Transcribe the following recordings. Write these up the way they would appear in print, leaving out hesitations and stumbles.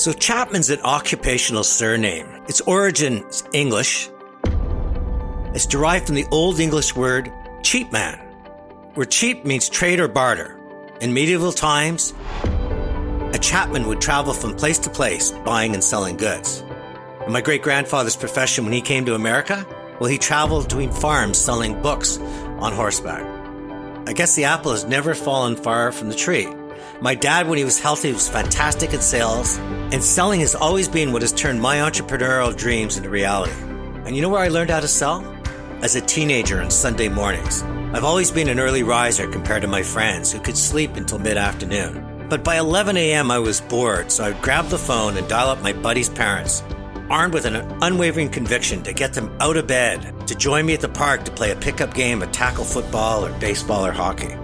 So Chapman's an occupational surname. Its origin is English. It's derived from the Old English word cheap man, where cheap means trade or barter. In medieval times, a chapman would travel from place to place, buying and selling goods. In my great-grandfather's profession, when he came to America, well, he traveled between farms selling books on horseback. I guess the apple has never fallen far from the tree. My dad, when he was healthy, was fantastic at sales, and selling has always been what has turned my entrepreneurial dreams into reality. And you know where I learned how to sell? As a teenager on Sunday mornings. I've always been an early riser compared to my friends who could sleep until mid-afternoon. But by 11 a.m. I was bored, so I would grab the phone and dial up my buddy's parents, armed with an unwavering conviction to get them out of bed, to join me at the park to play a pickup game of tackle football or baseball or hockey.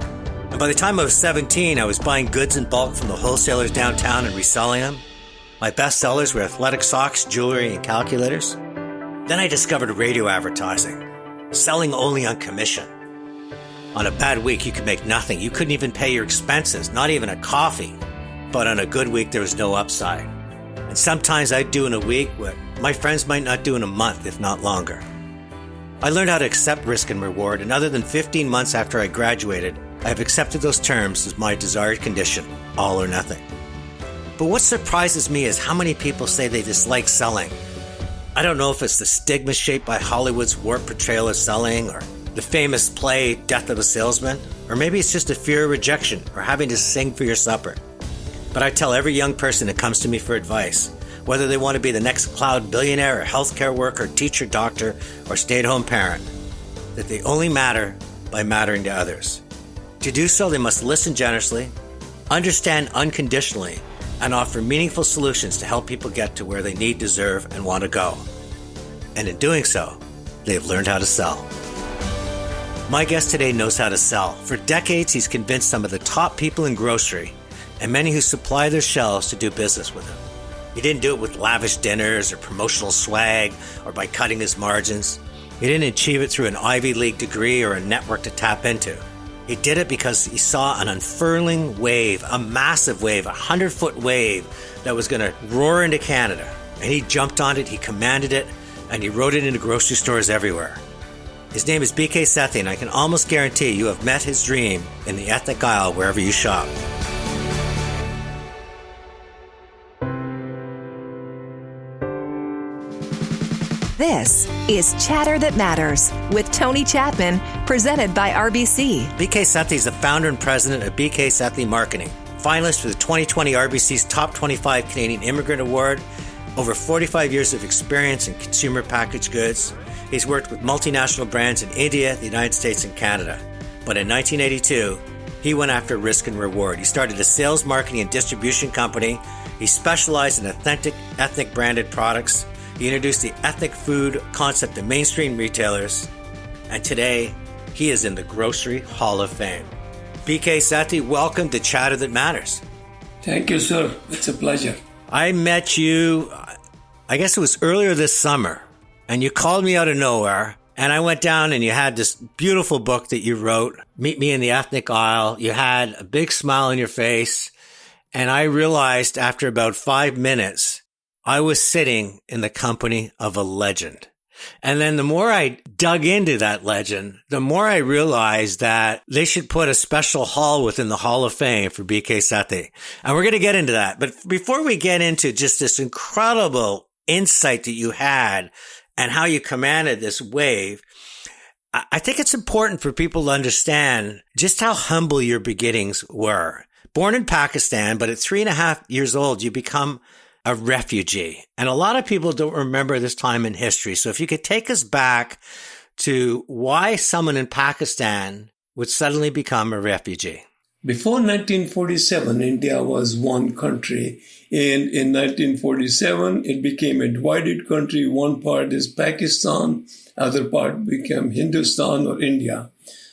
And by the time I was 17, I was buying goods in bulk from the wholesalers downtown and reselling them. My best sellers were athletic socks, jewelry, and calculators. Then I discovered radio advertising, selling only on commission. On a bad week, you could make nothing. You couldn't even pay your expenses, not even a coffee. But on a good week, there was no upside. And sometimes I'd do in a week what my friends might not do in a month, if not longer. I learned how to accept risk and reward, and other than 15 months after I graduated, I have accepted those terms as my desired condition, all or nothing. But what surprises me is how many people say they dislike selling. I don't know if it's the stigma shaped by Hollywood's warped portrayal of selling, or the famous play Death of a Salesman, or maybe it's just a fear of rejection or having to sing for your supper. But I tell every young person that comes to me for advice, whether they want to be the next cloud billionaire or healthcare worker, teacher, doctor, or stay-at-home parent, that they only matter by mattering to others. To do so, they must listen generously, understand unconditionally, and offer meaningful solutions to help people get to where they need, deserve, and want to go. And in doing so, they have learned how to sell. My guest today knows how to sell. For decades, he's convinced some of the top people in grocery and many who supply their shelves to do business with him. He didn't do it with lavish dinners or promotional swag or by cutting his margins. He didn't achieve it through an Ivy League degree or a network to tap into. He did it because he saw an unfurling wave, a massive wave, 100-foot wave that was going to roar into Canada. And he jumped on it, he commanded it, and he rode it into grocery stores everywhere. His name is BK Sethi, and I can almost guarantee you have met his dream in the ethnic aisle wherever you shop. This is Chatter That Matters with Tony Chapman, presented by RBC. BK Sethi is the founder and president of BK Sethi Marketing, finalist for the 2020 RBC's Top 25 Canadian Immigrant Award, over 45 years of experience in consumer packaged goods. He's worked with multinational brands in India, the United States, and Canada. But in 1982, he went after risk and reward. He started a sales, marketing, and distribution company. He specialized in authentic, ethnic branded products. He introduced the ethnic food concept to mainstream retailers, and today he is in the Grocery Hall of Fame. BK Sethi, welcome to Chatter That Matters. Thank you, sir. It's a pleasure. I met you, I guess it was earlier this summer, and you called me out of nowhere, and I went down and you had this beautiful book that you wrote, Meet Me in the Ethnic Aisle. You had a big smile on your face, and I realized after about 5 minutes, I was sitting in the company of a legend. And then the more I dug into that legend, the more I realized that they should put a special hall within the Hall of Fame for BK Sethi. And we're going to get into that. But before we get into just this incredible insight that you had and how you commanded this wave, I think it's important for people to understand just how humble your beginnings were. Born in Pakistan, but at 3.5 years old, you become a refugee. And a lot of people don't remember this time in history. So if you could take us back to why someone in Pakistan would suddenly become a refugee. Before 1947, India was one country. And in 1947, it became a divided country. One part is Pakistan, other part became Hindustan or India.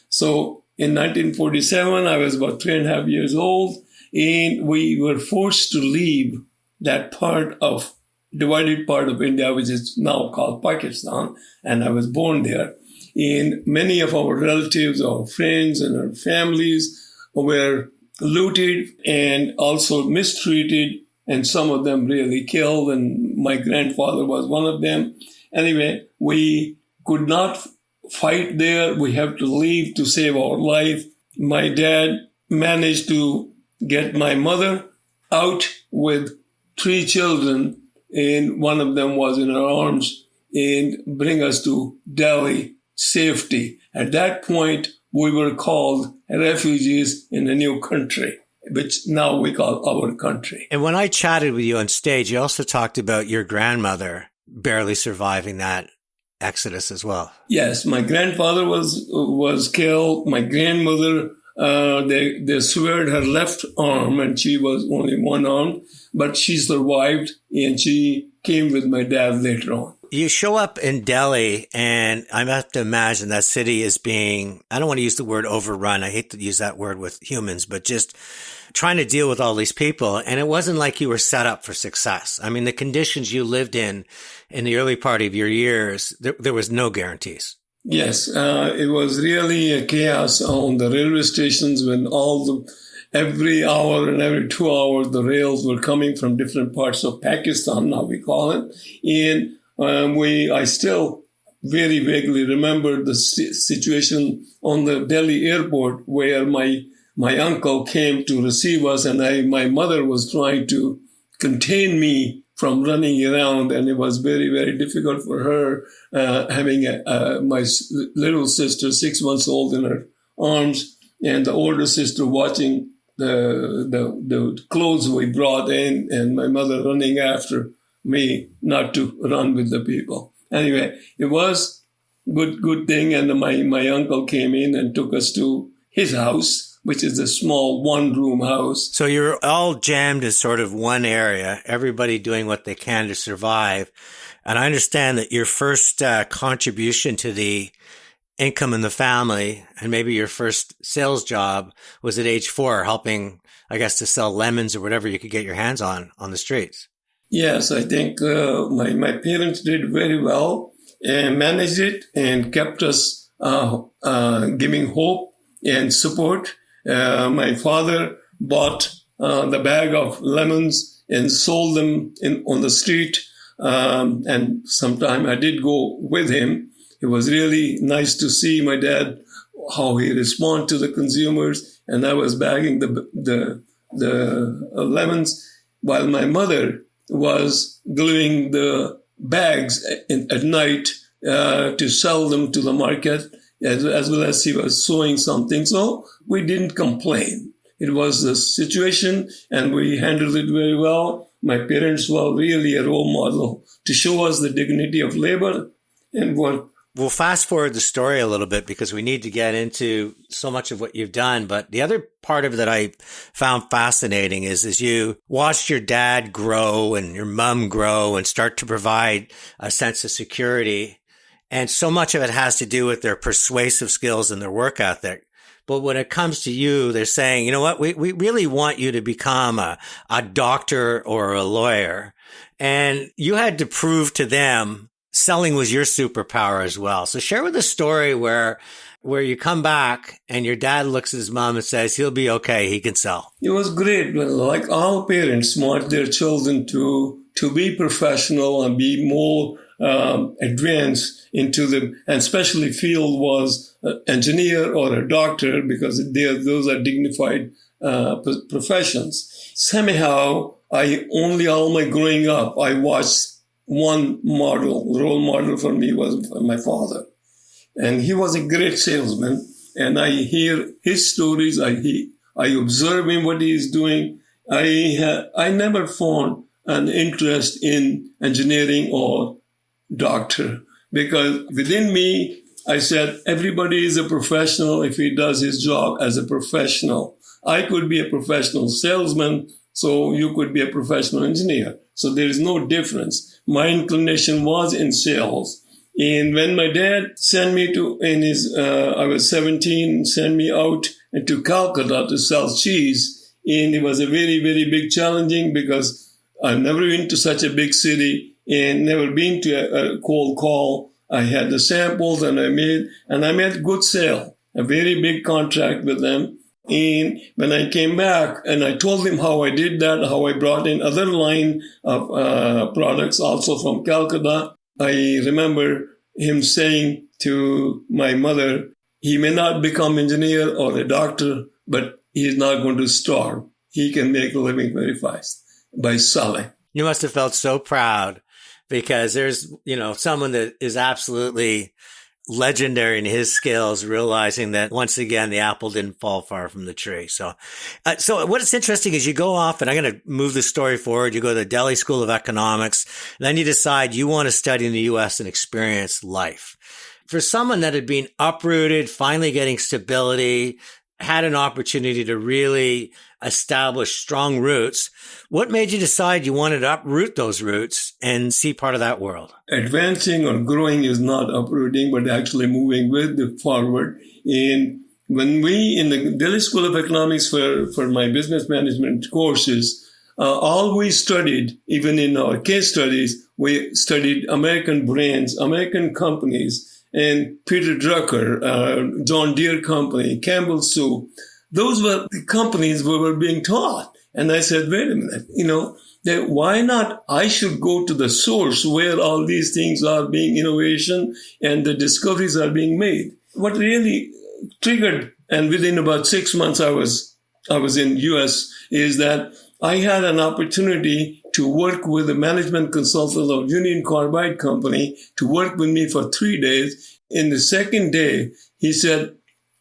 So in 1947, I was about 3.5 years old, and we were forced to leave that divided part of India, which is now called Pakistan, and I was born there. And many of our relatives, our friends, and our families were looted and also mistreated and some of them really killed, and my grandfather was one of them. Anyway, we could not fight there. We have to leave to save our life. My dad managed to get my mother out with 3 children, and one of them was in her arms, and bring us to Delhi safety. At that point, we were called refugees in a new country, which now we call our country. And when I chatted with you on stage, you also talked about your grandmother barely surviving that exodus as well. Yes, my grandfather was killed. My grandmother, they severed her left arm, and she was only one arm, but she survived, and she came with my dad later on. You show up in Delhi, and I have to imagine that city is being, I don't want to use the word overrun. I hate to use that word with humans, but just trying to deal with all these people. And it wasn't like you were set up for success. I mean, the conditions you lived in the early part of your years, there was no guarantees. Yes, it was really a chaos on the railway stations when every hour and every 2 hours, the rails were coming from different parts of Pakistan, now we call it. And I still very vaguely remember the situation on the Delhi airport where my uncle came to receive us, and my mother was trying to contain me from running around, and it was very, very difficult for her having my little sister, 6 months old, in her arms, and the older sister watching the clothes we brought in, and my mother running after me not to run with the people. Anyway, it was good thing, and my uncle came in and took us to his house, which is a small one-room house. So you're all jammed in sort of one area, everybody doing what they can to survive. And I understand that your first contribution to the income in the family, and maybe your first sales job, was at age 4, helping, I guess, to sell lemons or whatever you could get your hands on the streets. Yes, I think my parents did very well and managed it and kept us giving hope and support. My father bought the bag of lemons and sold them on the street. And sometime I did go with him. It was really nice to see my dad, how he responded to the consumers. And I was bagging the lemons while my mother was gluing the bags at night to sell them to the market, as well as he was sewing something. So we didn't complain. It was the situation, and we handled it very well. My parents were really a role model to show us the dignity of labor and work. We'll fast forward the story a little bit because we need to get into so much of what you've done. But the other part of it that I found fascinating is you watched your dad grow and your mom grow and start to provide a sense of security. And so much of it has to do with their persuasive skills and their work ethic. But when it comes to you, they're saying, you know what, we really want you to become a doctor or a lawyer. And you had to prove to them selling was your superpower as well. So share with us a story where you come back and your dad looks at his mom and says, he'll be okay, he can sell. It was great. Like all parents want their children to be professional and be more advanced into and especially field was engineer or a doctor, because those are dignified professions. Somehow, all my growing up, I watched one role model for me was my father. And he was a great salesman. And I hear his stories. I observe him, what he is doing. I never found an interest in engineering or doctor, because within me, I said, everybody is a professional if he does his job as a professional. I could be a professional salesman, so you could be a professional engineer. So there is no difference. My inclination was in sales. And when my dad sent me I was 17, sent me out to Calcutta to sell cheese. And it was a very, very big challenging, because I've never been to such a big city and never been to a cold call. I had the samples and I made good sale, a very big contract with them. And when I came back and I told him how I did that, how I brought in other line of products also from Calcutta, I remember him saying to my mother, he may not become engineer or a doctor, but he's not going to starve. He can make a living very fast by selling. You must have felt so proud because there's, someone that is absolutely legendary in his skills, realizing that once again, the apple didn't fall far from the tree. So what's interesting is you go off, and I'm going to move the story forward. You go to the Delhi School of Economics, and then you decide you want to study in the U.S. and experience life. For someone that had been uprooted, finally getting stability, had an opportunity to really establish strong roots, what made you decide you wanted to uproot those roots and see part of that world? Advancing or growing is not uprooting, but actually moving with the forward. And when we, in the Delhi School of Economics for my business management courses, all we studied, even in our case studies, we studied American brands, American companies, and Peter Drucker, John Deere Company, Campbell Soup. Those were the companies we were being taught. And I said, wait a minute, that why not I should go to the source where all these things are being innovation and the discoveries are being made. What really triggered, and within about 6 months I was in US, is that I had an opportunity to work with a management consultant of Union Carbide Company to work with me for 3 days. In the second day, he said,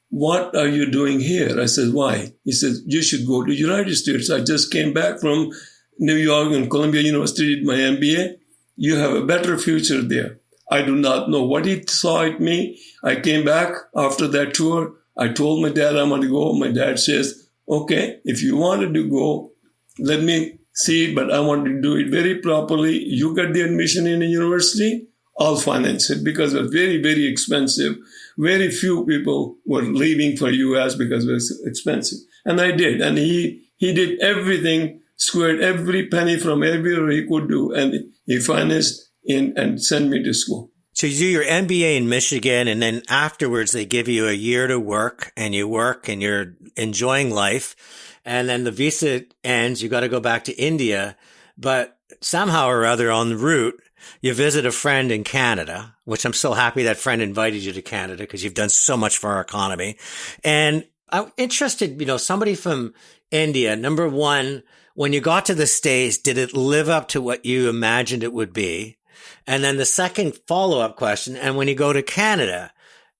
what are you doing here? I said, why? He said, you should go to the United States. I just came back from New York and Columbia University, did my MBA. You have a better future there. I do not know what he saw at me. I came back after that tour. I told my dad I want to go. My dad says, okay, if you wanted to go, let me see, but I want to do it very properly. You got the admission in a university, I'll finance it, because it was very, very expensive. Very few people were leaving for US because it was expensive. And I did. And he did everything, squared every penny from everywhere he could do. And he financed and sent me to school. So you do your MBA in Michigan, and then afterwards they give you a year to work, and you work and you're enjoying life. And then the visa ends, you got to go back to India. But somehow or other on the route, you visit a friend in Canada, which I'm so happy that friend invited you to Canada because you've done so much for our economy. And I'm interested, somebody from India, number one, when you got to the States, did it live up to what you imagined it would be? And then the second follow-up question, and when you go to Canada,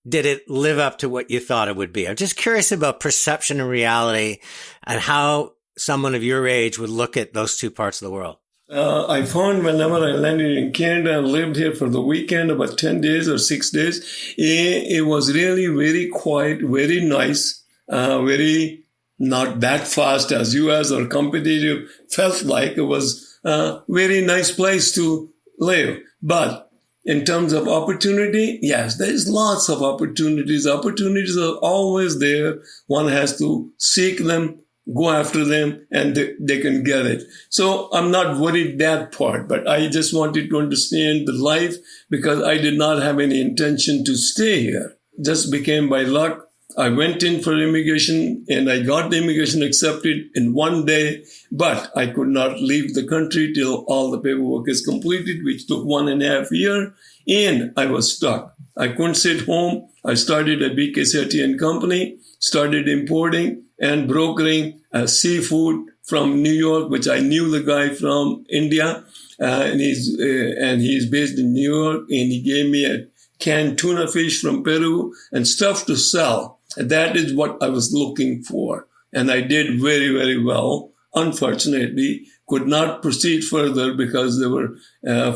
did it live up to what you thought it would be? I'm just curious about perception and reality and how someone of your age would look at those two parts of the world. I found whenever I landed in Canada and lived here for the weekend, about 10 days or 6 days, it was really very quiet, very nice, very not that fast as US or competitive. Felt like it was a very nice place to live. But in terms of opportunity, yes, there's lots of opportunities. Opportunities are always there. One has to seek them, go after them, and they can get it. So I'm not worried that part, but I just wanted to understand the life because I did not have any intention to stay here. Just became by luck. I went in for immigration and I got the immigration accepted in one day, but I could not leave the country till all the paperwork is completed, which took 1.5 years, and I was stuck. I couldn't sit home. I started a BK Sethi and Company, started importing and brokering seafood from New York, which I knew the guy from India, and he's based in New York, and he gave me a canned tuna fish from Peru and stuff to sell. That is what I was looking for. And I did very, very well. Unfortunately, could not proceed further because there were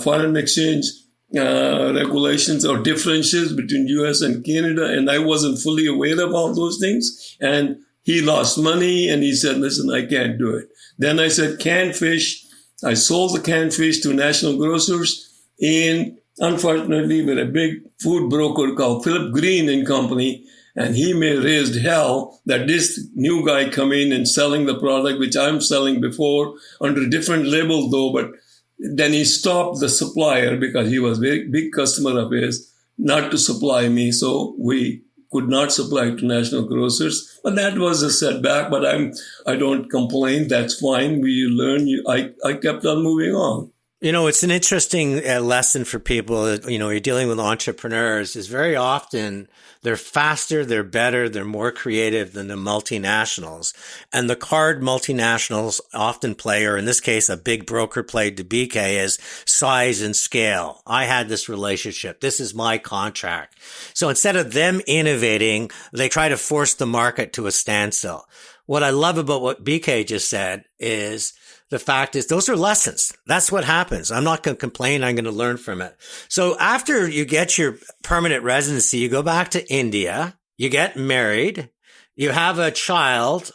foreign exchange regulations or differences between US and Canada. And I wasn't fully aware of all those things. And he lost money and he said, listen, I can't do it. Then I said, canned fish. I sold the canned fish to National Grocers. And unfortunately, with a big food broker called Philip Green and Company, and he raised hell that this new guy come in and selling the product, which I'm selling before under a different label though, but then he stopped the supplier because he was a very big customer of his not to supply me. So we could not supply to national grocers. But that was a setback, but I don't complain. That's fine. We learn. I kept on moving on. You know, it's an interesting lesson for people. You know, you're dealing with entrepreneurs is very often they're faster, they're better, they're more creative than the multinationals. And the card multinationals often play, or in this case, a big broker played to BK, is size and scale. I had this relationship. This is my contract. So instead of them innovating, they try to force the market to a standstill. What I love about what BK just said is the fact is those are lessons. That's what happens. I'm not going to complain. I'm going to learn from it. So after you get your permanent residency, you go back to India, you get married, you have a child,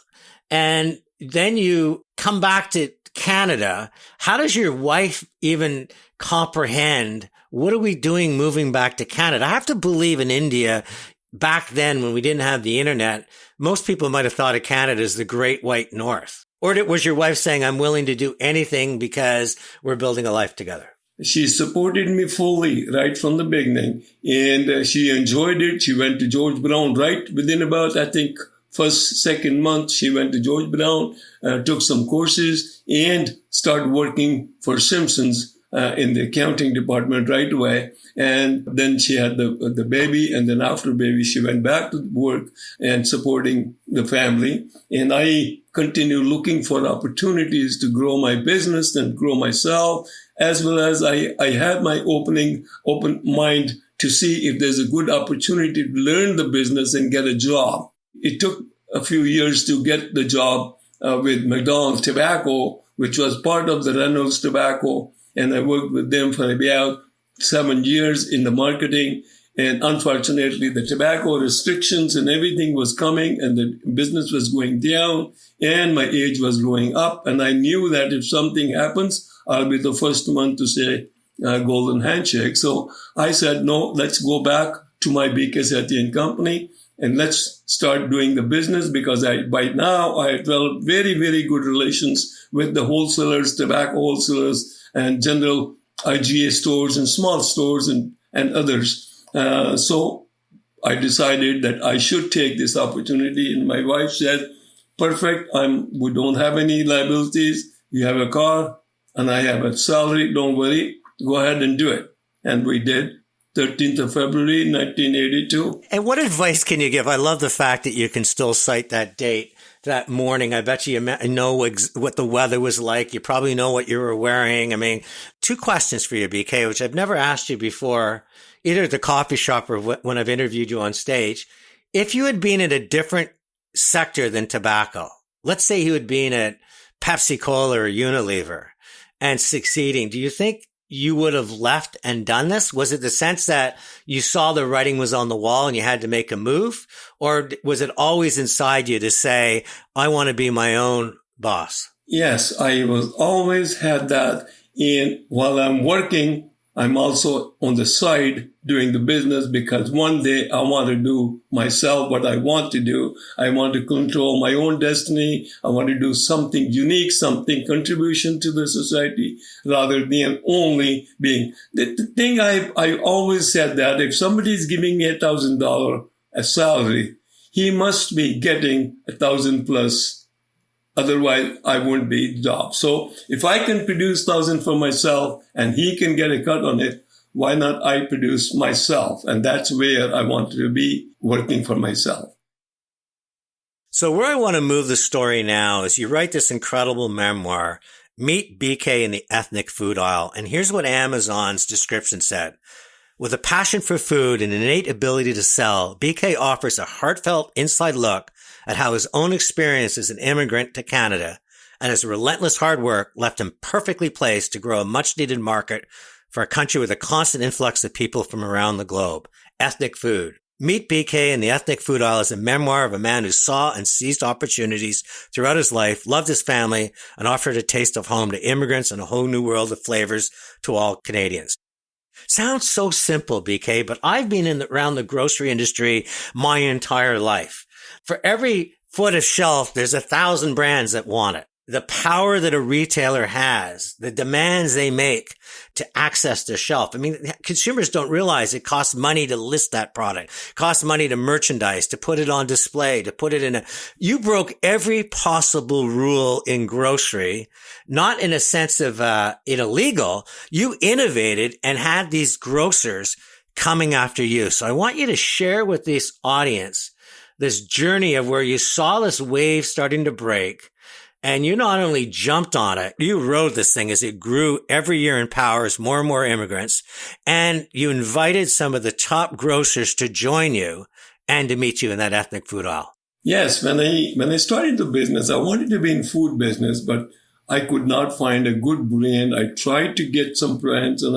and then you come back to Canada. How does your wife even comprehend what are we doing moving back to Canada? I have to believe in India back then when we didn't have the internet, most people might have thought of Canada as the Great White North. Or was your wife saying, I'm willing to do anything because we're building a life together? She supported me fully right from the beginning. And she enjoyed it. She went to George Brown right within about, I think, second month. She went to George Brown, took some courses, and started working for Simpsons in the accounting department right away. And then she had the baby. And then after baby, she went back to work and supporting the family. And I continued looking for opportunities to grow my business and grow myself, as well as I had my open mind to see if there's a good opportunity to learn the business and get a job. It took a few years to get the job with McDonald's Tobacco, which was part of the Reynolds Tobacco. And I worked with them for about 7 years in the marketing. And unfortunately, the tobacco restrictions and everything was coming and the business was going down and my age was going up. And I knew that if something happens, I'll be the first one to say golden handshake. So I said, no, let's go back to my BK Sethi and Company and let's start doing the business because by now I developed very, very good relations with the wholesalers, tobacco wholesalers and general IGA stores and small stores and others. So I decided that I should take this opportunity. And my wife said, perfect. We don't have any liabilities. You have a car and I have a salary. Don't worry. Go ahead and do it. And we did. 13th of February, 1982. And what advice can you give? I love the fact that you can still cite that date, that morning. I bet you know what the weather was like. You probably know what you were wearing. I mean, two questions for you, BK, which I've never asked you before, either at the coffee shop or when I've interviewed you on stage. If you had been in a different sector than tobacco, let's say you had been at Pepsi Cola or Unilever and succeeding, do you think you would have left and done this? Was it the sense that you saw the writing was on the wall and you had to make a move? Or was it always inside you to say, I want to be my own boss? Yes, I was always had that. And while I'm working, I'm also on the side doing the business because one day I want to do myself what I want to do. I want to control my own destiny. I want to do something unique, something contribution to the society rather than only being the thing. I always said that if somebody is giving me $1,000 a salary, he must be getting 1,000 plus. Otherwise, I wouldn't be the job. So if I can produce 1,000 for myself and he can get a cut on it, why not I produce myself? And that's where I wanted to be, working for myself. So where I want to move the story now is you write this incredible memoir, Meet BK in the Ethnic Food Aisle. And here's what Amazon's description said. With a passion for food and an innate ability to sell, BK offers a heartfelt inside look at how his own experience as an immigrant to Canada and his relentless hard work left him perfectly placed to grow a much-needed market for a country with a constant influx of people from around the globe. Ethnic food. Meet BK in the Ethnic Food Aisle is a memoir of a man who saw and seized opportunities throughout his life, loved his family, and offered a taste of home to immigrants and a whole new world of flavors to all Canadians. Sounds so simple, BK, but I've been around the grocery industry my entire life. For every foot of shelf, there's 1,000 brands that want it. the power that a retailer has, the demands they make to access their shelf. I mean, consumers don't realize it costs money to list that product, costs money to merchandise, to put it on display, to put it you broke every possible rule in grocery, not in a sense of it illegal. You innovated and had these grocers coming after you. So I want you to share with this audience this journey of where you saw this wave starting to break, and you not only jumped on it, you rode this thing as it grew every year in power as more and more immigrants, and you invited some of the top grocers to join you and to meet you in that ethnic food aisle. Yes, when I started the business, I wanted to be in food business, but I could not find a good brand. I tried to get some brands, and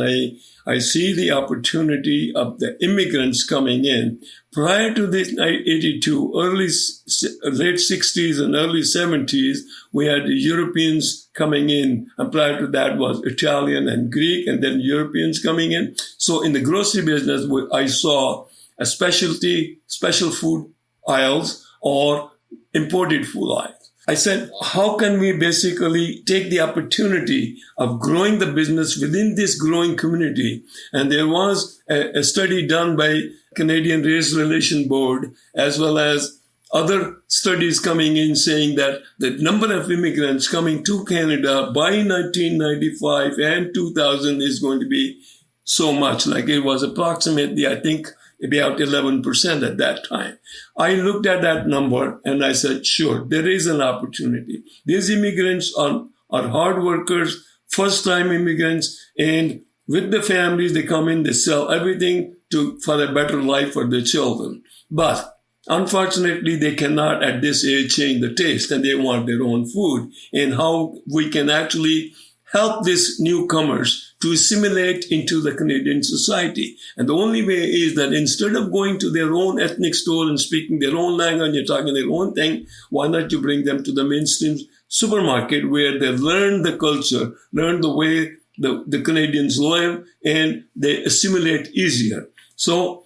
I see the opportunity of the immigrants coming in. Prior to this 82, late 60s and early 70s, we had the Europeans coming in. And prior to that was Italian and Greek, and then Europeans coming in. So in the grocery business, I saw a special food aisles or imported food aisles. I said, how can we basically take the opportunity of growing the business within this growing community? And there was a study done by Canadian Race Relations Board, as well as other studies coming in saying that the number of immigrants coming to Canada by 1995 and 2000 is going to be so much. Like it was approximately, I think, about 11% at that time. I looked at that number and I said, sure, there is an opportunity. These immigrants are hard workers, first-time immigrants, and with the families, they come in, they sell everything for a better life for their children. But unfortunately, they cannot at this age change the taste, and they want their own food. And how we can actually help these newcomers to assimilate into the Canadian society. And the only way is that instead of going to their own ethnic store and speaking their own language and talking their own thing, why not you bring them to the mainstream supermarket where they learn the culture, learn the way the Canadians live, and they assimilate easier. So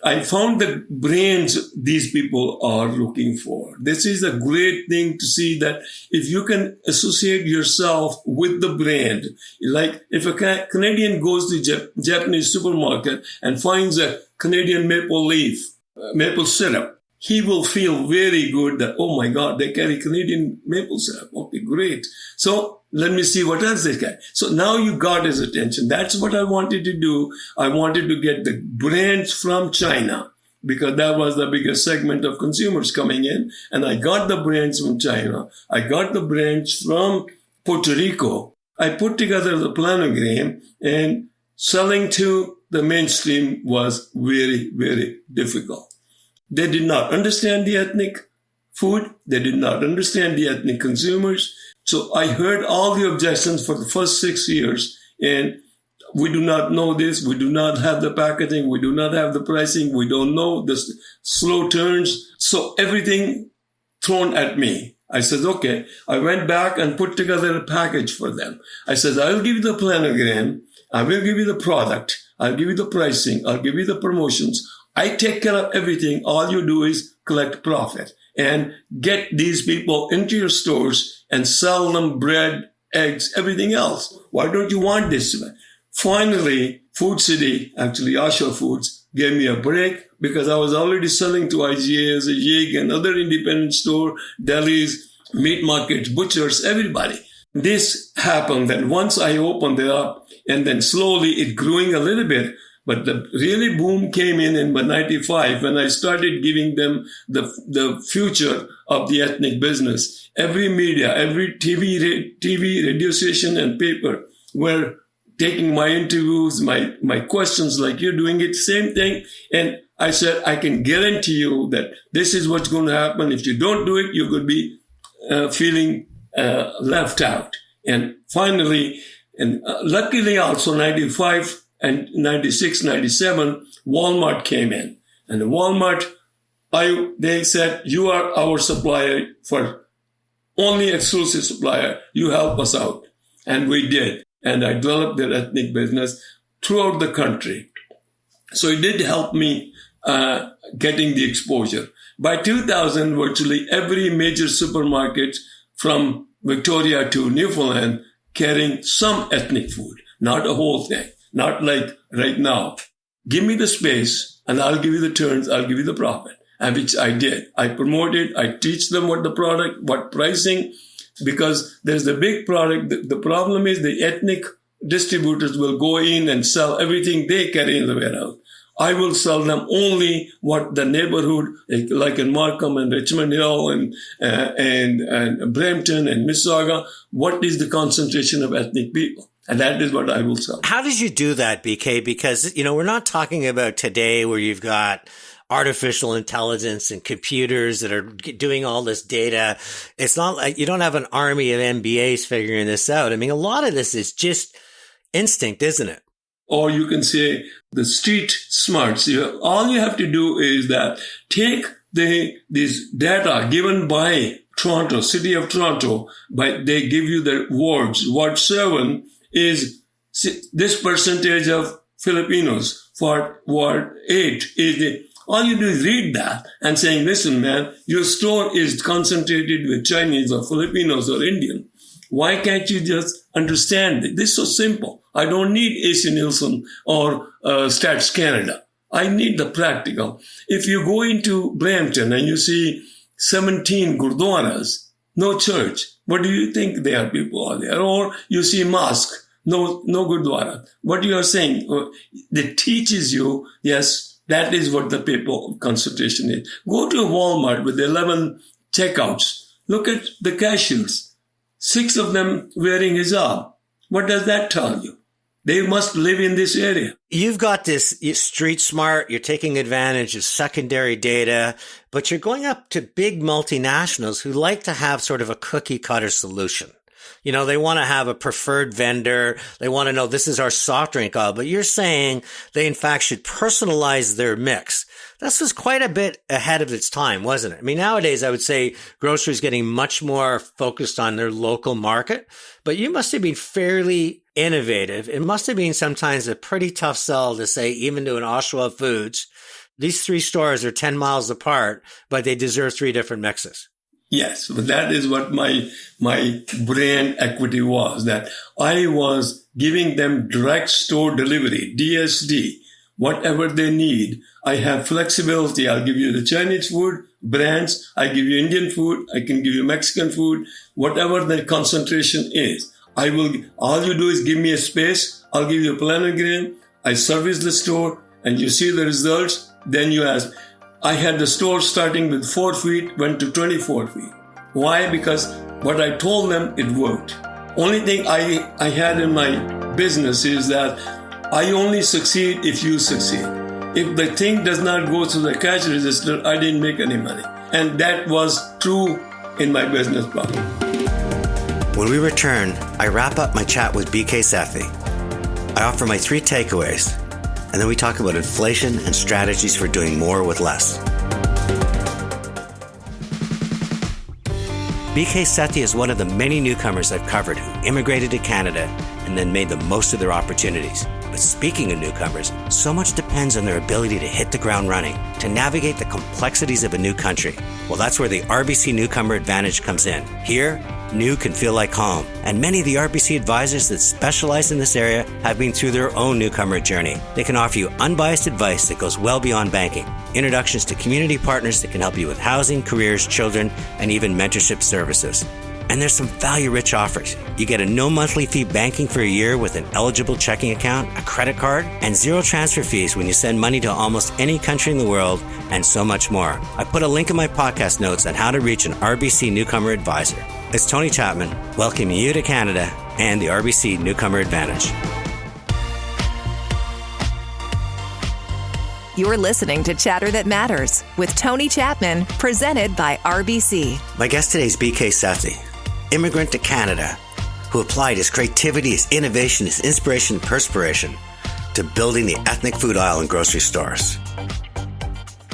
I found the brands these people are looking for. This is a great thing to see that if you can associate yourself with the brand, like if a Canadian goes to Japanese supermarket and finds a Canadian maple syrup, he will feel very good that, oh my God, they carry Canadian maple syrup. Okay, great. So let me see what else they carry. So now you got his attention. That's what I wanted to do. I wanted to get the brands from China because that was the biggest segment of consumers coming in. And I got the brands from China. I got the brands from Puerto Rico. I put together the planogram, and selling to the mainstream was very, very difficult. They did not understand the ethnic food. They did not understand the ethnic consumers. So I heard all the objections for the first 6 years. And we do not know this. We do not have the packaging. We do not have the pricing. We don't know the slow turns. So everything thrown at me. I said, okay. I went back and put together a package for them. I said, I'll give you the planogram. I will give you the product. I'll give you the pricing. I'll give you the promotions. I take care of everything. All you do is collect profit and get these people into your stores and sell them bread, eggs, everything else. Why don't you want this? Finally, Food City, actually Asha Foods, gave me a break because I was already selling to IGAs, a YIG, and other independent store, delis, meat markets, butchers, everybody. This happened that once I opened it up, and then slowly it growing a little bit. But the really boom came in 95 when I started giving them the future of the ethnic business. Every media, every TV, radio station, and paper were taking my interviews, my questions like you're doing it, same thing. And I said, I can guarantee you that this is what's going to happen. If you don't do it, you could be feeling left out. And finally, and luckily also 95 and 96, 97, Walmart came in. And Walmart, they said, you are our supplier for only exclusive supplier. You help us out. And we did. And I developed their ethnic business throughout the country. So it did help me getting the exposure. By 2000, virtually every major supermarket from Victoria to Newfoundland carrying some ethnic food, not a whole thing, not like right now. Give me the space and I'll give you the turns, I'll give you the profit. And which I did. I promoted, I teach them what the product, what pricing, because there's a big product. The problem is the ethnic distributors will go in and sell everything they carry in the warehouse. I will sell them only what the neighborhood, like in Markham and Richmond Hill and Brampton and Mississauga, what is the concentration of ethnic people? And that is what I will sell. How did you do that, BK? Because, we're not talking about today where you've got artificial intelligence and computers that are doing all this data. It's not like you don't have an army of MBAs figuring this out. I mean, a lot of this is just instinct, isn't it? Or you can say the street smarts. All you have to do is that take this data given by Toronto, City of Toronto, they give you the wards. Ward 7 is this percentage of Filipinos. For Ward 8 is all you do is read that and saying, listen, man, your store is concentrated with Chinese or Filipinos or Indian. Why can't you just understand it? This is so simple. I don't need AC Nielsen or Stats Canada. I need the practical. If you go into Brampton and you see 17 gurdwaras, no church, what do you think there are people are there? Or you see mosque, no gurdwara. What you are saying, that teaches you, yes, that is what the people concentration is. Go to a Walmart with 11 checkouts. Look at the cashiers. 6 of them wearing hijab. What does that tell you? They must live in this area. You've got this street smart. You're taking advantage of secondary data, but you're going up to big multinationals who like to have sort of a cookie cutter solution. They want to have a preferred vendor. They want to know this is our soft drink aisle, but you're saying they in fact should personalize their mix. This was quite a bit ahead of its time, wasn't it? I mean, nowadays I would say grocery is getting much more focused on their local market, but you must have been fairly innovative. It must have been sometimes a pretty tough sell to say, even to an Oshawa Foods, these 3 stores are 10 miles apart, but they deserve 3 different mixes. Yes, but that is what my brand equity was, that I was giving them direct store delivery, DSD, whatever they need. I have flexibility. I'll give you the Chinese food, brands. I give you Indian food. I can give you Mexican food, whatever the concentration is. All you do is give me a space. I'll give you a planogram. I service the store and you see the results. Then you ask. I had the store starting with 4 feet, went to 24 feet. Why? Because what I told them, it worked. Only thing I had in my business is that I only succeed if you succeed. If the thing does not go through the cash register, I didn't make any money. And that was true in my business problem. When we return, I wrap up my chat with BK Sethi. I offer my 3 takeaways. And then we talk about inflation and strategies for doing more with less. BK Sethi is one of the many newcomers I've covered who immigrated to Canada and then made the most of their opportunities. But speaking of newcomers, so much depends on their ability to hit the ground running, to navigate the complexities of a new country. Well, that's where the RBC Newcomer Advantage comes in. Here, new can feel like home. And many of the RBC advisors that specialize in this area have been through their own newcomer journey. They can offer you unbiased advice that goes well beyond banking. Introductions to community partners that can help you with housing, careers, children, and even mentorship services. And there's some value-rich offers. You get a no monthly fee banking for a year with an eligible checking account, a credit card, and 0 transfer fees when you send money to almost any country in the world, and so much more. I put a link in my podcast notes on how to reach an RBC Newcomer Advisor. It's Tony Chapman, welcoming you to Canada and the RBC Newcomer Advantage. You're listening to Chatter That Matters with Tony Chapman, presented by RBC. My guest today is BK Sethi, immigrant to Canada, who applied his creativity, his innovation, his inspiration, and perspiration to building the ethnic food aisle in grocery stores.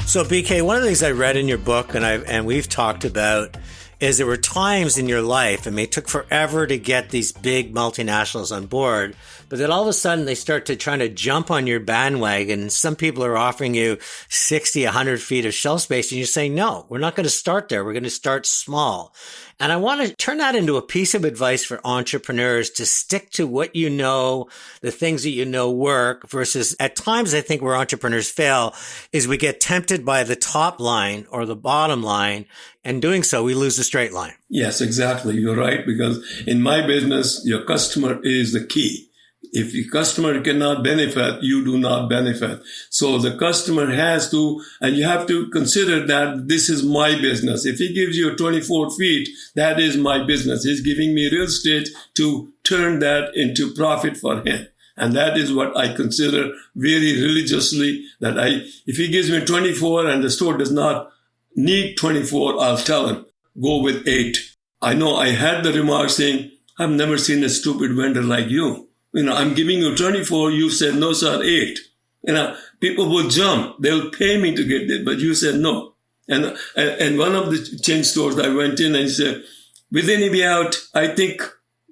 So BK, one of the things I read in your book and we've talked about is there were times in your life, I mean, it took forever to get these big multinationals on board, but then all of a sudden they start to try to jump on your bandwagon, and some people are offering you 60, 100 feet of shelf space, and you're saying, no, we're not going to start there. We're going to start small. And I want to turn that into a piece of advice for entrepreneurs to stick to what you know, the things that you know work versus at times I think where entrepreneurs fail is we get tempted by the top line or the bottom line. And doing so, we lose the straight line. Yes, exactly. You're right. Because in my business, your customer is the key. If your customer cannot benefit, you do not benefit. So the customer has to, and you have to consider that this is my business. If he gives you 24 feet, that is my business. He's giving me real estate to turn that into profit for him. And that is what I consider very religiously that if he gives me 24 and the store does not need 24, I'll tell him, go with 8. I know I had the remark saying, I've never seen a stupid vendor like you. I'm giving you 24. You said, no, sir, 8. People will jump. They'll pay me to get it, but you said no. And one of the chain stores I went in and he said, within about, I think,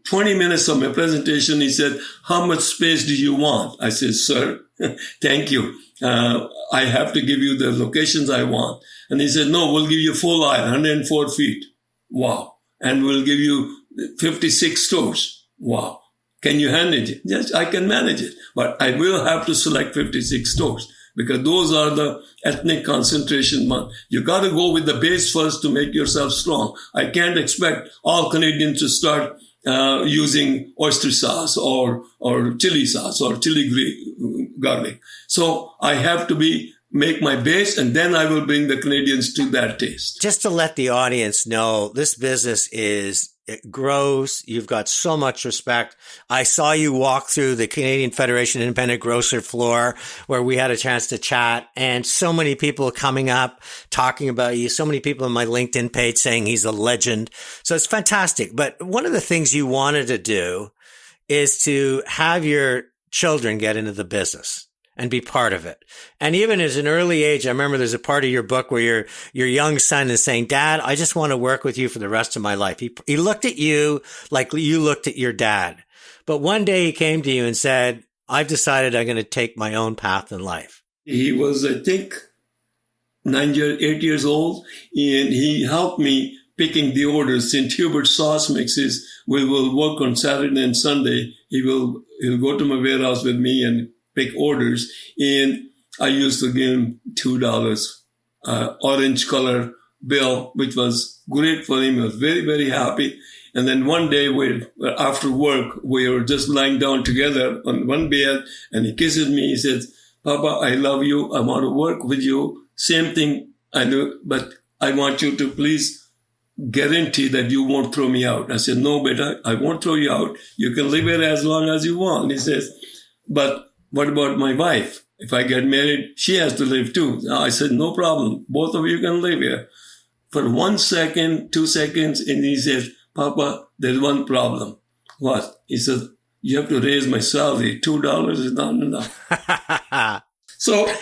20 minutes of my presentation, he said, how much space do you want? I said, sir, thank you. I have to give you the locations I want. And he said, no, we'll give you full aisle, 104 feet. Wow. And we'll give you 56 stores. Wow. Can you manage it? Yes, I can manage it. But I will have to select 56 stores because those are the ethnic concentration month. You got to go with the base first to make yourself strong. I can't expect all Canadians to start using oyster sauce or chili sauce or chili garlic. So I have to make my base, and then I will bring the Canadians to that taste. Just to let the audience know, this business it grows. You've got so much respect. I saw you walk through the Canadian Federation Independent Grocer floor where we had a chance to chat, and so many people coming up talking about you. So many people on my LinkedIn page saying he's a legend. So it's fantastic. But one of the things you wanted to do is to have your children get into the business and be part of it. And even at an early age, I remember there's a part of your book where your young son is saying, Dad, I just want to work with you for the rest of my life. He looked at you like you looked at your dad. But one day he came to you and said, I've decided I'm going to take my own path in life. He was, I think, 8 years old, and he helped me picking the orders. St. Hubert sauce mixes, we will work on Saturday and Sunday. He'll go to my warehouse with me and pick orders, and I used to give him $2, orange color bill, which was great for him. He was very, very happy. And then one day after work, we were just lying down together on one bed, and he kisses me. He says, Papa, I love you. I want to work with you. Same thing I do, but I want you to please guarantee that you won't throw me out. I said, no, beta, I won't throw you out. You can live here as long as you want. He says, but what about my wife? If I get married, she has to live too. I said, no problem. Both of you can live here. For 1 second, 2 seconds, and he says, Papa, there's one problem. What? He says, you have to raise my salary. $2 is not enough. So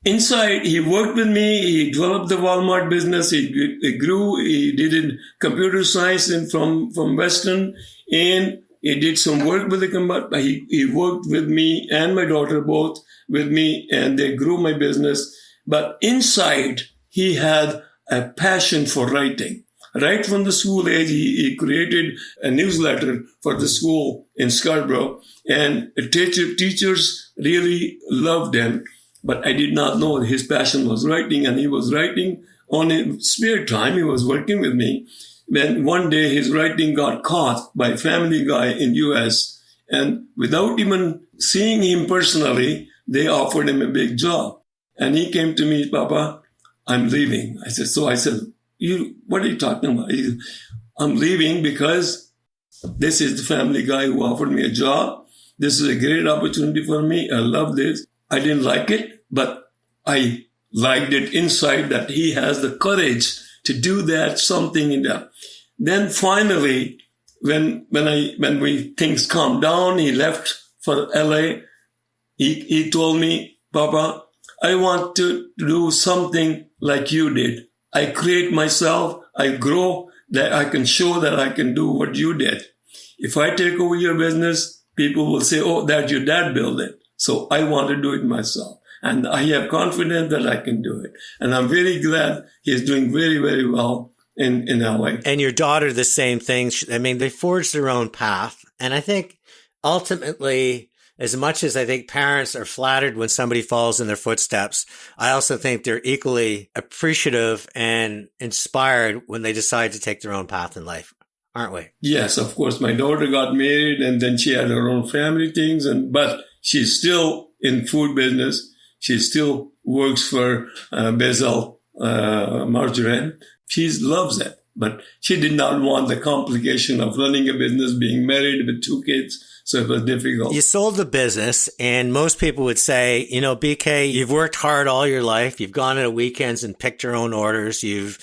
inside, he worked with me. He developed the Walmart business. He grew. He did in computer science from Western, and he did some work with the computer. He worked with me and my daughter, both with me, and they grew my business. But inside, he had a passion for writing. Right from the school age, he created a newsletter for the school in Scarborough, and teachers really loved him. But I did not know his passion was writing, and he was writing on his spare time. He was working with me. Then one day his writing got caught by Family Guy in US, and without even seeing him personally, they offered him a big job. And he came to me, Papa, I'm leaving. I said, what are you talking about? He said, I'm leaving because this is the Family Guy who offered me a job. This is a great opportunity for me. I love this. I didn't like it, but I liked it inside that he has the courage to do that, something in that. Then finally, when things calmed down, he left for LA. He told me, Papa, I want to do something like you did. I create myself, I grow, that I can show that I can do what you did. If I take over your business, people will say, oh, that's your dad built it. So I want to do it myself. And I have confidence that I can do it. And I'm very glad he's doing very, very well. in LA. And your daughter, the same thing. I mean, they forged their own path. And I think ultimately, as much as I think parents are flattered when somebody follows in their footsteps, I also think they're equally appreciative and inspired when they decide to take their own path in life, aren't we? Yes, of course. My daughter got married and then she had her own family things, but she's still in food business. She still works for Basil Margarine. She loves it, but she did not want the complication of running a business, being married with 2 kids. So it was difficult. You sold the business, and most people would say, you know, BK, you've worked hard all your life. You've gone on weekends and picked your own orders. You've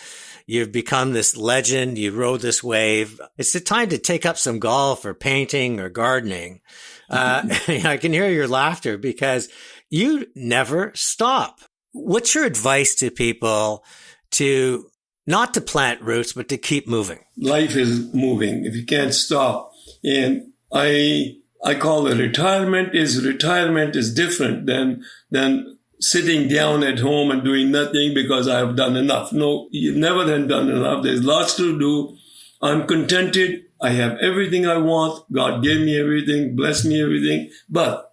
become this legend. You rode this wave. It's the time to take up some golf or painting or gardening. I can hear your laughter because you never stop. What's your advice to people to not to plant roots, but to keep moving? Life is moving. If you can't stop. And I call it retirement is different than sitting down at home and doing nothing because I have done enough. No, you've never done enough. There's lots to do. I'm contented. I have everything I want. God gave me everything, blessed me everything, but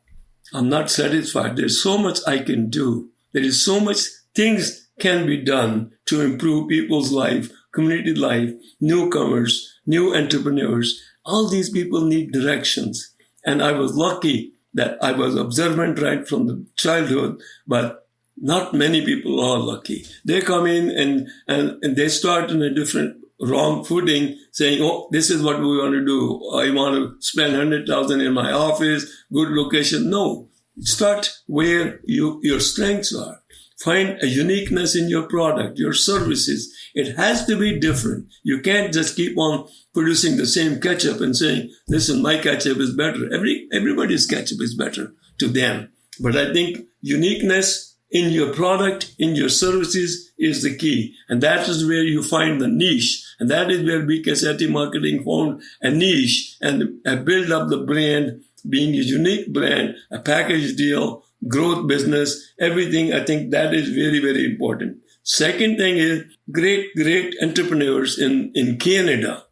I'm not satisfied. There's so much I can do. There is so much things can be done to improve people's life, community life, newcomers, new entrepreneurs. All these people need directions. And I was lucky that I was observant right from the childhood, but not many people are lucky. They come in and they start in a different wrong footing saying, oh, this is what we want to do. I want to spend 100,000 in my office, good location. No, start where your strengths are. Find a uniqueness in your product, your services. It has to be different. You can't just keep on producing the same ketchup and saying, listen, my ketchup is better. Everybody's ketchup is better to them. But I think uniqueness in your product, in your services is the key. And that is where you find the niche. And that is where BK Sethi Marketing found a niche and build up the brand, being a unique brand, a package deal, growth business, everything. I think that is very, very important. Second thing is great entrepreneurs in Canada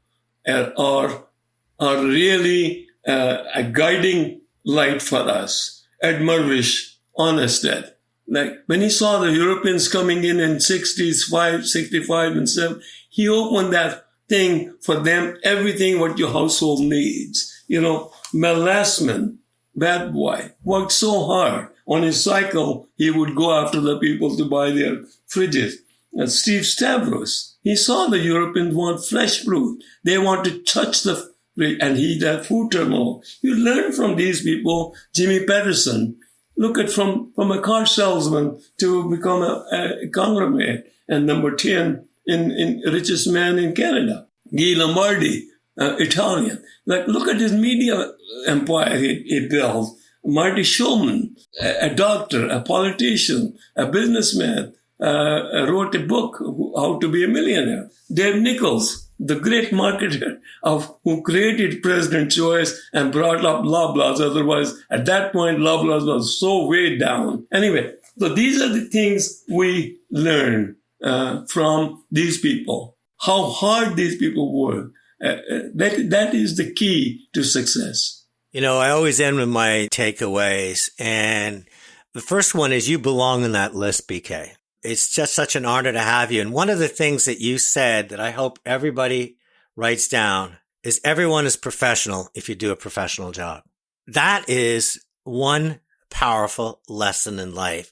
are really a guiding light for us. Ed Mervish, Honested. Like when he saw the Europeans coming in 65 and 7, he opened that thing for them, everything what your household needs. You know, Mel Lastman, bad boy, worked so hard. On his cycle, he would go after the people to buy their fridges. And Steve Stavros, he saw the Europeans want fresh fruit. They want to touch the fridge, and he that food terminal. You learn from these people. Jimmy Patterson, look at from a car salesman to become a conglomerate and number 10 in richest man in Canada. Guy Lombardi, Italian. Like, look at his media empire he built. Marty Shulman, a doctor, a politician, a businessman, wrote a book, How to Be a Millionaire. Dave Nichols, the great marketer who created President Choice and brought up Loblaws. Otherwise, at that point, Loblaws was so way down. Anyway, so these are the things we learn from these people, how hard these people work. That is the key to success. You know, I always end with my takeaways. And the first one is you belong in that list, BK. It's just such an honor to have you. And one of the things that you said that I hope everybody writes down is everyone is professional if you do a professional job. That is one powerful lesson in life.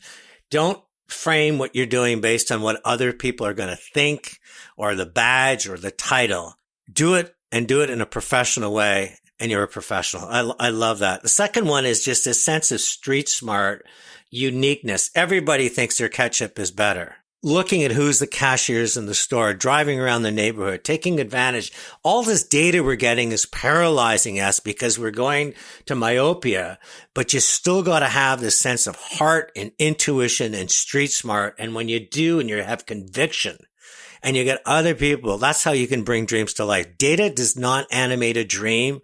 Don't frame what you're doing based on what other people are going to think or the badge or the title. Do it and do it in a professional way. And you're a professional. I love that. The second one is just a sense of street smart, uniqueness. Everybody thinks their ketchup is better. Looking at who's the cashiers in the store, driving around the neighborhood, taking advantage. All this data we're getting is paralyzing us because we're going to myopia, but you still got to have this sense of heart and intuition and street smart. And when you do and you have conviction, and you get other people. That's how you can bring dreams to life. Data does not animate a dream.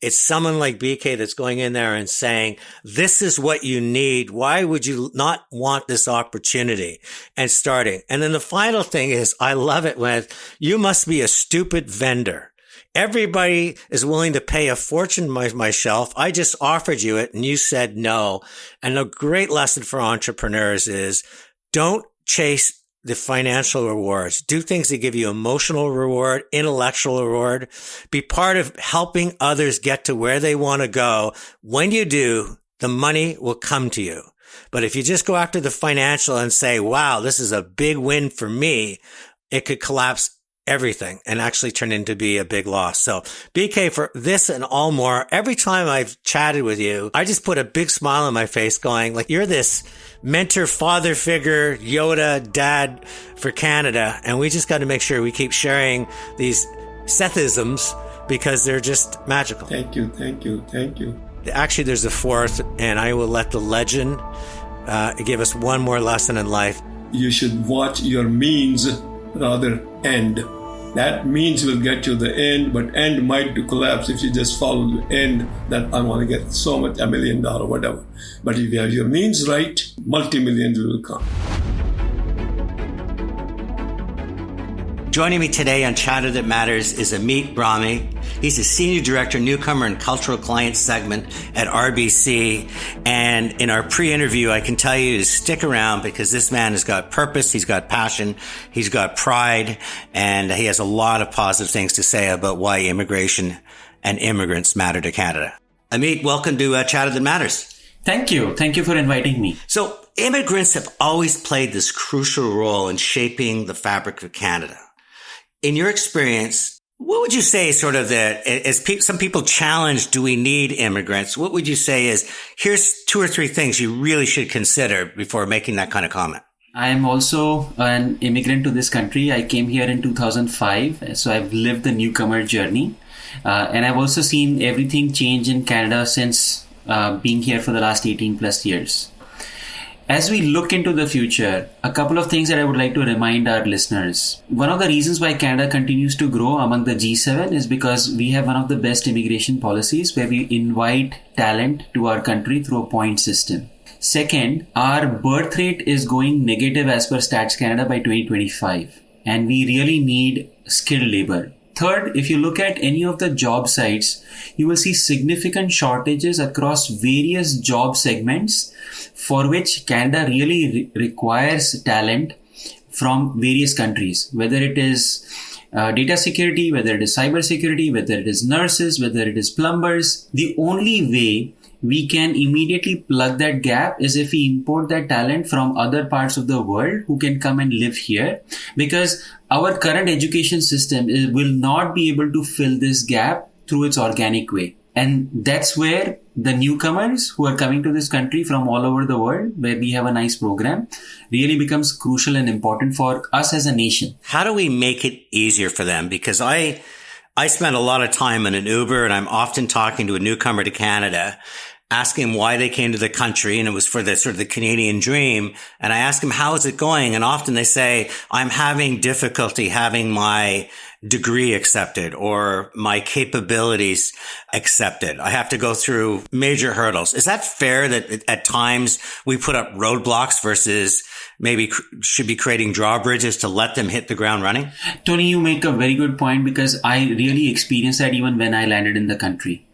It's someone like BK that's going in there and saying, this is what you need. Why would you not want this opportunity? And starting. And then the final thing is, I love it when you must be a stupid vendor. Everybody is willing to pay a fortune on my shelf. I just offered you it and you said no. And a great lesson for entrepreneurs is don't chase the financial rewards. Do things that give you emotional reward, intellectual reward. Be part of helping others get to where they want to go. When you do, the money will come to you. But if you just go after the financial and say, wow, this is a big win for me, it could collapse everything and actually turn into be a big loss. So BK, for this and all more, every time I've chatted with you, I just put a big smile on my face going like, you're this mentor, father figure, Yoda, dad for Canada. And we just got to make sure we keep sharing these Sethisms because they're just magical. Thank you. Thank you. Thank you. Actually, there's a fourth, and I will let the legend give us one more lesson in life. You should watch your means rather end. That means will get you the end, but end might collapse if you just follow the end that I want to get so much, $1 million, whatever. But if you have your means right, multi-millions will come. Joining me today on Chatter That Matters is Amit Brahmi. He's a Senior Director, Newcomer and Cultural Client Segment at RBC. And in our pre-interview, I can tell you to stick around because this man has got purpose, he's got passion, he's got pride, and he has a lot of positive things to say about why immigration and immigrants matter to Canada. Amit, welcome to Chatter That Matters. Thank you. Thank you for inviting me. So immigrants have always played this crucial role in shaping the fabric of Canada. In your experience, what would you say sort of some people challenge, do we need immigrants? What would you say is, here's 2 or 3 things you really should consider before making that kind of comment? I am also an immigrant to this country. I came here in 2005. So I've lived the newcomer journey. And I've also seen everything change in Canada since being here for the last 18 plus years. As we look into the future, a couple of things that I would like to remind our listeners. One of the reasons why Canada continues to grow among the G7 is because we have one of the best immigration policies where we invite talent to our country through a point system. Second, our birth rate is going negative as per Stats Canada by 2025, and we really need skilled labor. Third, if you look at any of the job sites, you will see significant shortages across various job segments for which Canada really requires talent from various countries, whether it is data security, whether it is cyber security, whether it is nurses, whether it is plumbers. The only way we can immediately plug that gap is if we import that talent from other parts of the world who can come and live here, because our current education system will not be able to fill this gap through its organic way. And that's where the newcomers who are coming to this country from all over the world, where we have a nice program, really becomes crucial and important for us as a nation. How do we make it easier for them? Because I spend a lot of time in an Uber, and I'm often talking to a newcomer to Canada, asking why they came to the country, and it was for the sort of the Canadian dream. And I ask them, how is it going? And often they say, I'm having difficulty having my degree accepted or my capabilities accepted. I have to go through major hurdles. Is that fair that at times we put up roadblocks versus maybe should be creating drawbridges to let them hit the ground running? Tony, you make a very good point, because I really experienced that even when I landed in the country.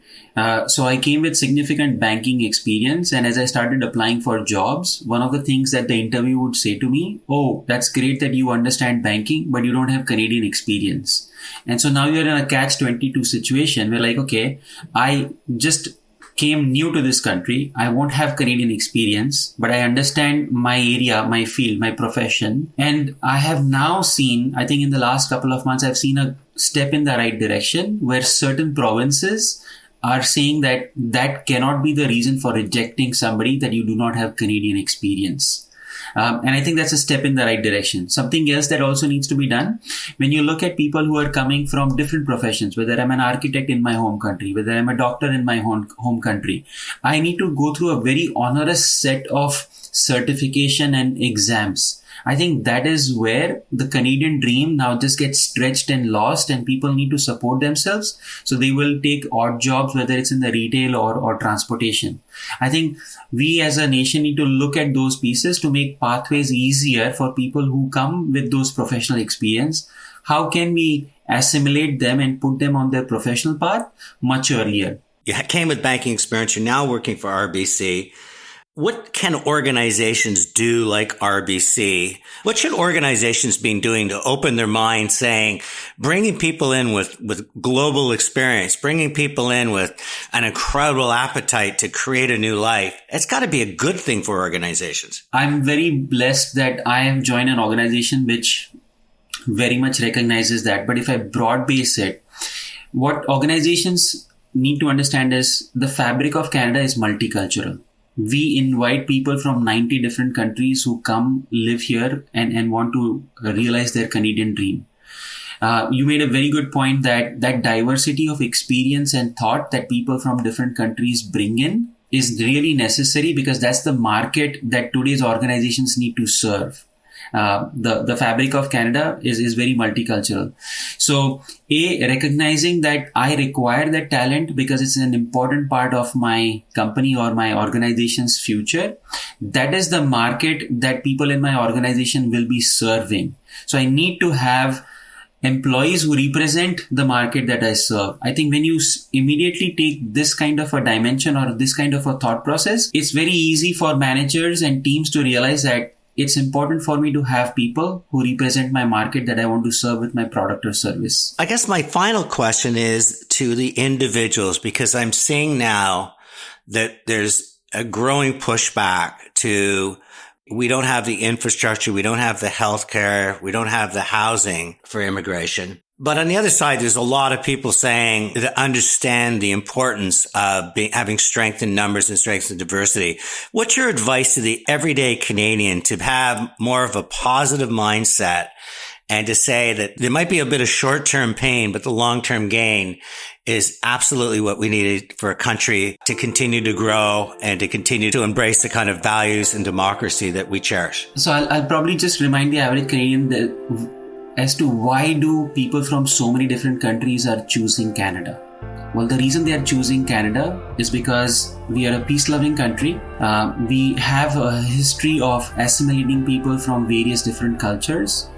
So I came with significant banking experience, and as I started applying for jobs, one of the things that the interview would say to me, oh, that's great that you understand banking, but you don't have Canadian experience. And so now you're in a catch-22 situation where like, okay, I just came new to this country. I won't have Canadian experience, but I understand my area, my field, my profession. And I have now seen, I think in the last couple of months, I've seen a step in the right direction where certain provinces are saying that that cannot be the reason for rejecting somebody that you do not have Canadian experience. And I think that's a step in the right direction. Something else that also needs to be done, when you look at people who are coming from different professions, whether I'm an architect in my home country, whether I'm a doctor in my home country, I need to go through a very onerous set of certification and exams I think that is where the Canadian dream now just gets stretched and lost, and people need to support themselves. So they will take odd jobs, whether it's in the retail or transportation. I think we as a nation need to look at those pieces to make pathways easier for people who come with those professional experience. How can we assimilate them and put them on their professional path much earlier? You came with banking experience. You're now working for RBC. What can organizations do like RBC? What should organizations be doing to open their mind, saying, bringing people in with global experience, bringing people in with an incredible appetite to create a new life? It's got to be a good thing for organizations. I'm very blessed that I have joined an organization which very much recognizes that. But if I broad base it, what organizations need to understand is the fabric of Canada is multicultural. We invite people from 90 different countries who come live here and want to realize their Canadian dream. You made a very good point that diversity of experience and thought that people from different countries bring in is really necessary, because that's the market that today's organizations need to serve. The fabric of Canada is very multicultural. So, recognizing that I require that talent because it's an important part of my company or my organization's future. That is the market that people in my organization will be serving. So I need to have employees who represent the market that I serve. I think when you immediately take this kind of a dimension or this kind of a thought process, it's very easy for managers and teams to realize that it's important for me to have people who represent my market that I want to serve with my product or service. I guess my final question is to the individuals, because I'm seeing now that there's a growing pushback to, we don't have the infrastructure, we don't have the healthcare, we don't have the housing for immigration. But on the other side, there's a lot of people saying that understand the importance of having strength in numbers and strength in diversity. What's your advice to the everyday Canadian to have more of a positive mindset and to say that there might be a bit of short-term pain, but the long-term gain is absolutely what we need for a country to continue to grow and to continue to embrace the kind of values and democracy that we cherish? So I'll probably just remind the average Canadian that as to why do people from so many different countries are choosing Canada. Well, the reason they are choosing Canada is because we are a peace-loving country. We have a history of assimilating people from various different cultures.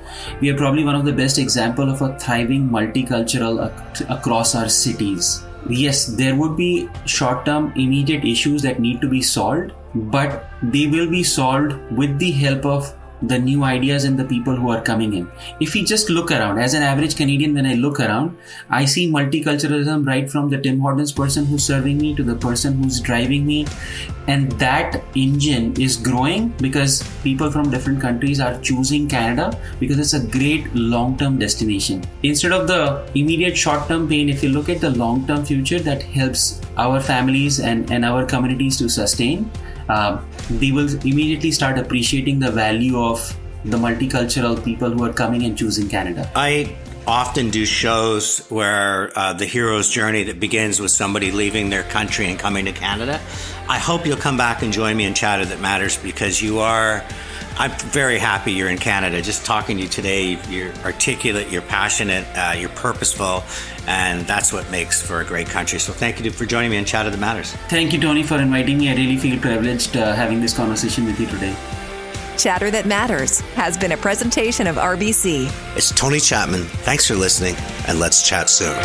We are probably one of the best examples of a thriving multicultural across our cities. Yes, there would be short-term immediate issues that need to be solved, but they will be solved with the help of the new ideas and the people who are coming in. If we just look around, as an average Canadian, when I look around, I see multiculturalism right from the Tim Hortons person who's serving me to the person who's driving me. And that engine is growing because people from different countries are choosing Canada because it's a great long-term destination. Instead of the immediate short-term pain, if you look at the long-term future that helps our families and our communities to sustain, they will immediately start appreciating the value of the multicultural people who are coming and choosing Canada. I often do shows where the hero's journey that begins with somebody leaving their country and coming to Canada. I hope you'll come back and join me in Chatter That Matters, because I'm very happy you're in Canada. Just talking to you today, you're articulate, you're passionate, you're purposeful, and that's what makes for a great country. So thank you for joining me in Chatter That Matters. Thank you, Tony, for inviting me. I really feel privileged having this conversation with you today. Chatter That Matters has been a presentation of RBC. It's Tony Chapman. Thanks for listening, and let's chat soon.